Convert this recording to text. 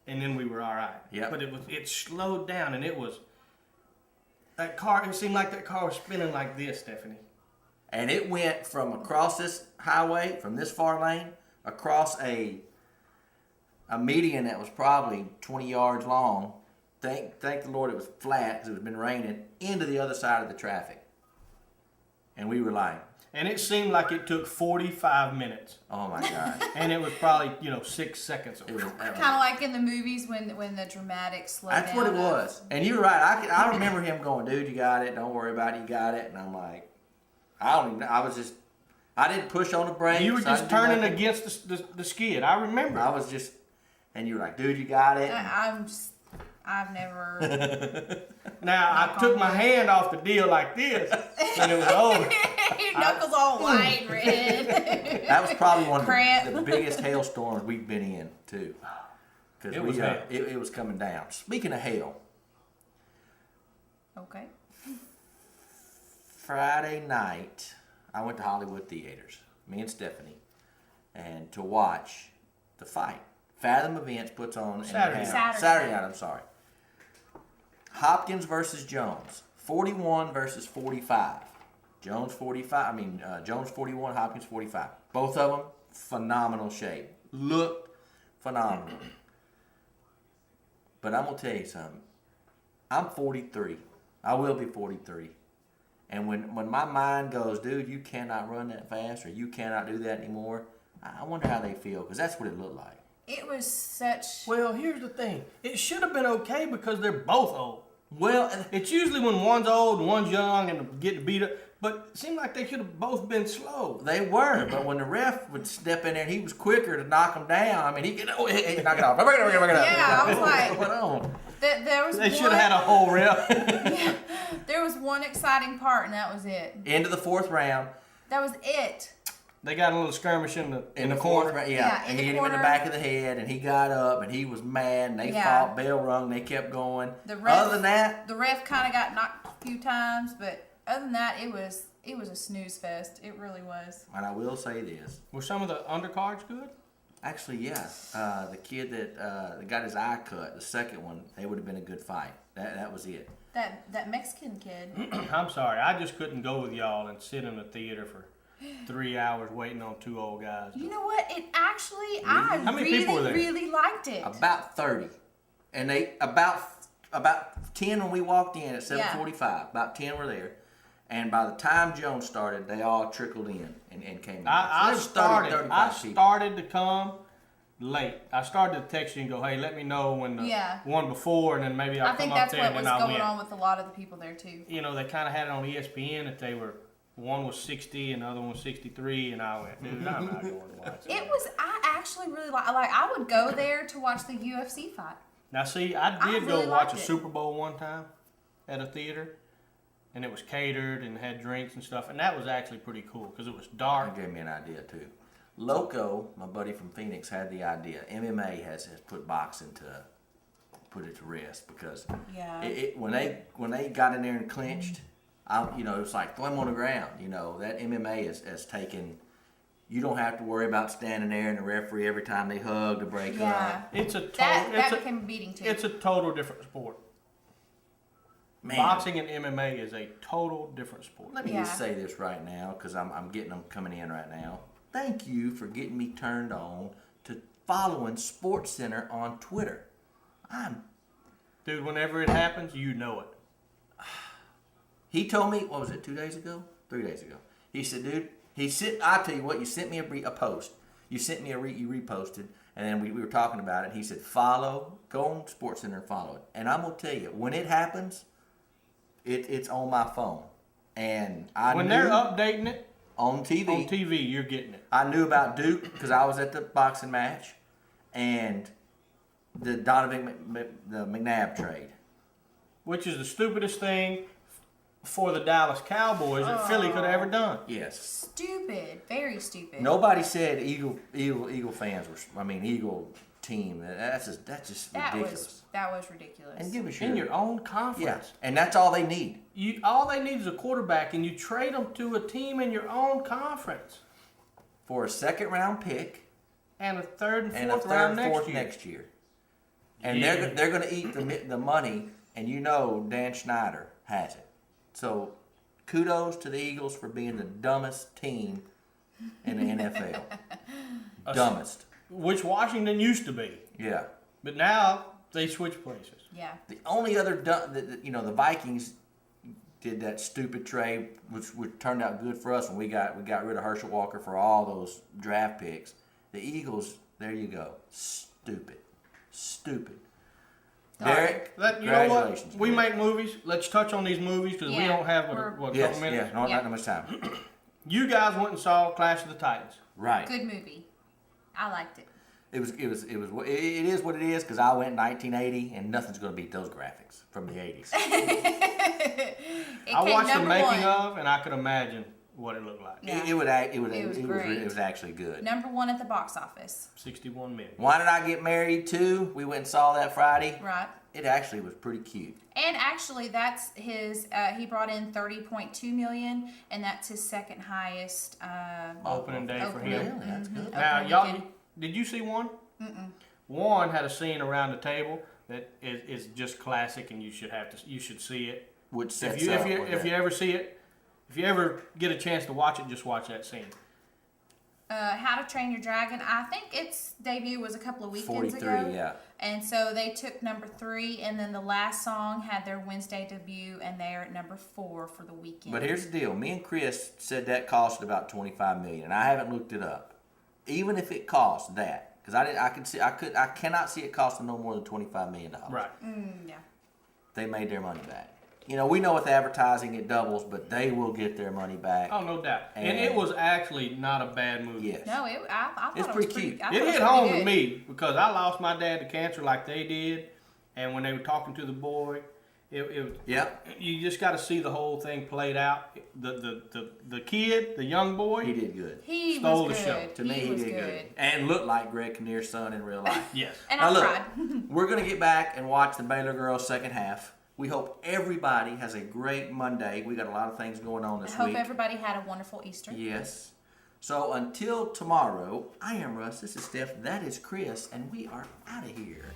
and then we were all right. Yep. But it slowed down, and it seemed like that car was spinning like this, Stephanie. And it went from across this highway, from this far lane, across a median that was probably 20 yards long. Thank the Lord it was flat because it was been raining, into the other side of the traffic. And we were like... And it seemed like it took 45 minutes. Oh, my God. And it was probably, 6 seconds. Kind of like in the movies when the dramatic slow down. That's what it was. And you're right. I remember him going, dude, you got it. Don't worry about it. You got it. And I'm like, I didn't push on the brakes. You were just turning against the skid. I remember. I was just, and you were like, dude, you got it. I've never. Now, I took my hand off the deal like this, and it was over. Your knuckles all white, red. That was probably one of the biggest hailstorms we've been in, too. Because it was coming down. Speaking of hail. Okay. Friday night, I went to Hollywood Theaters, me and Stephanie, and to watch the fight. Fathom Events puts on Saturday night, I'm sorry. Hopkins versus Jones, 41 versus 45. Jones 41, Hopkins 45. Both of them, phenomenal shape. Looked phenomenal. But I'm going to tell you something. I'm 43. I will be 43. And when my mind goes, dude, you cannot run that fast or you cannot do that anymore, I wonder how they feel, because that's what it looked like. It was such... Well, here's the thing. It should have been okay because they're both old. Well, it's usually when one's old and one's young and get beat up. But it seemed like they should have both been slow. They were, but when the ref would step in there, he was quicker to knock them down. I mean, he could knock it off. Yeah, I was like, what on? They should have had a whole ref. Yeah, there was one exciting part, and that was it. Into the fourth round. That was it. They got a little skirmish in the corner. corner. Yeah, and he hit him in the back of the head, and he got up, and he was mad, and they fought, bell rung, they kept going. Other than that, the ref kind of got knocked a few times, but other than that, it was a snooze fest. It really was. And I will say this: were some of the undercards good? Actually, yeah. The kid that got his eye cut, the second one, they would have been a good fight. That was it. That Mexican kid. I'm sorry, I just couldn't go with y'all and sit in the theater for 3 hours waiting on two old guys. You know what? It actually, How many people were there? really liked it. About 30, and they about 10 when we walked in at 7:45. About 10 were there, and by the time Jones started, they all trickled in and came in. I started to come late. I started to text you and go, hey, let me know when the one before, and then maybe I'll come up there and then I'll win. I think that's what was going on with a lot of the people there too. You know, they kind of had it on ESPN that they were. One was 60 and the other one was 63, and I went, dude, I'm not going to watch it. I actually really like I would go there to watch the UFC fight. Now, see, I did go watch a Super Bowl one time at a theater, and it was catered and had drinks and stuff, and that was actually pretty cool because it was dark. That gave me an idea, too. Loco, my buddy from Phoenix, had the idea. MMA has put boxing to put it to rest because when they got in there and clinched, it was like throw him on the ground. That MMA has taken. You don't have to worry about standing there and the referee every time they hug to break up. It's a that became a beating too. It's a total different sport. Man. Boxing and MMA is a total different sport. Let me just say this right now because I'm getting them coming in right now. Thank you for getting me turned on to following SportsCenter on Twitter. Dude, whenever it happens, you know it. He told me, what was it, 2 days ago? 3 days ago. He said, dude, I'll tell you what, you sent me a post. You sent me you reposted, and then we were talking about it. He said, go on SportsCenter and follow it. And I'm going to tell you, when it happens, it's on my phone. And when they're updating it, on TV, you're getting it. I knew about Duke because I was at the boxing match, and the Donovan the McNabb trade. Which is the stupidest thing for the Dallas Cowboys that Philly could have ever done. Yes. Stupid. Very stupid. Nobody said Eagle fans were, Eagle team. That's just ridiculous. That was ridiculous. And give us in your own conference. Yeah. And that's all they need. All they need is a quarterback, and you trade them to a team in your own conference. For a second round pick. And a third and fourth round next year. And they're going to eat the money, and you know Dan Snyder has it. So kudos to the Eagles for being the dumbest team in the NFL. Dumbest. Which Washington used to be. Yeah. But now they switch places. Yeah. The only other, the Vikings did that stupid trade, which turned out good for us when we got rid of Herschel Walker for all those draft picks. The Eagles, there you go. Stupid. Derek, You know what? congratulations. We make movies. Let's touch on these movies because we don't have what Yes, couple minutes. not that much time. You guys went and saw Clash of the Titans. Right. Good movie. I liked it. It is what it is because I went in 1980 and nothing's going to beat those graphics from the 80s. I watched the making of and I could imagine what it looked like. Yeah. It was actually good. Number 1 at the box office. 61 million. Why Did I Get Married Too? We went and saw that Friday. Right. It actually was pretty cute. And actually, that's his. He brought in $30.2 million, and that's his second highest Opening day for him. Really? That's good. Now, Opening y'all, weekend. did you see one? Mm-mm. One had a scene around the table that is just classic, and you should see it. Which sets If up you with that. ever see it, if you ever get a chance to watch it, just watch that scene. How to Train Your Dragon. I think its debut was a couple of weekends 43, ago. yeah. And so they took number 3, and then the last song had their Wednesday debut, and they're at number 4 for the weekend. But here's the deal. Me and Chris said that cost about $25 million, and I haven't looked it up. Even if it cost that, because I cannot see it costing no more than $25 million. Right. Yeah. They made their money back. You know, we know with advertising it doubles, but they will get their money back. Oh, no doubt. And it was actually not a bad movie. Yes. No, I thought It's it was pretty pretty cute. I thought It was hit pretty home good. to me because I lost my dad to cancer like they did, and when they were talking to the boy, Yep. you just got to see the whole thing played out. The kid, the young boy, He did good. He Stole was the good. show. To me, he was did good. And looked like Greg Kinnear's son in real life. yes. And Now I look, cried. we're going to get back and watch the Baylor girls' second half. We hope everybody has a great Monday. We got a lot of things going on I this hope week. everybody had a wonderful Easter. Yes. So until tomorrow, I am Russ. This is Steph. That is Chris. And we are out of here.